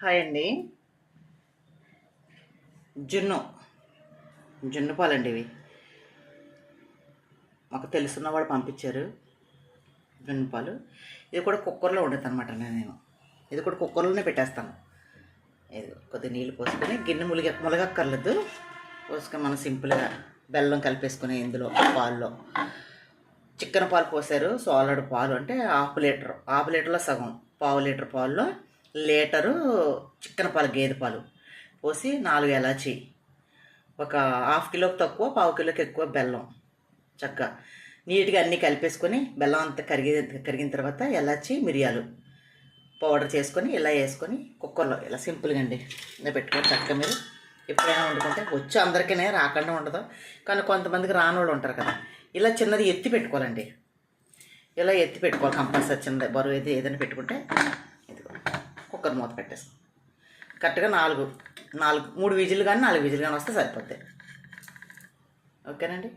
Hi అండి. జున్ను పాలండి ఇవి. మాకు తెలుసున్న వాళ్ళు పంపించారు జున్ను పాలు. ఇది కూడా కుక్కర్లో ఉండదు అనమాట. నేను ఇది కూడా కుక్కర్లోనే పెట్టేస్తాను. ఇది కొద్దిగా నీళ్ళు పోసుకొని గిన్నె ములగక్కర్లేదు. పోసుకొని మనం సింపుల్గా బెల్లం కలిపేసుకుని ఇందులో పాల్లో చిక్కన పాలు పోసారు. సోలడు పాలు అంటే హాఫ్ లీటర్లో సగం, పావు లీటర్ పాల్లో లీటరు చిక్కన పాలు, గేదె పాలు పోసి 4 ఇలాచి, ఒక హాఫ్ కిలోకి తక్కువ, పావు కిలోకి ఎక్కువ బెల్లం చక్కగా నీట్గా అన్నీ కలిపేసుకొని బెల్లం అంతా కరిగిన తర్వాత ఇలాచి, మిరియాలు పౌడర్ చేసుకొని ఇలా వేసుకొని కుక్కర్లో ఇలా సింపుల్గా అండి ఇలా పెట్టుకొని చక్కగా మీరు ఎప్పుడైనా వండుకుంటే వచ్చి అందరికీ రాకుండా ఉండదు. కానీ కొంతమందికి రానోళ్ళు ఉంటారు కదా, ఇలా చిన్నది ఎత్తి పెట్టుకోవాలండి. ఇలా ఎత్తి పెట్టుకోవాలి కంపల్సరీ. చిన్నది బరువు అయితే ఏదైనా పెట్టుకుంటే కుక్కర్ మూత పెట్టేస్తాం. కరెక్ట్గా 3 విజిల్ కానీ 4 విజిల్ కానీ వస్తే సరిపోతాయి. ఓకేనండి.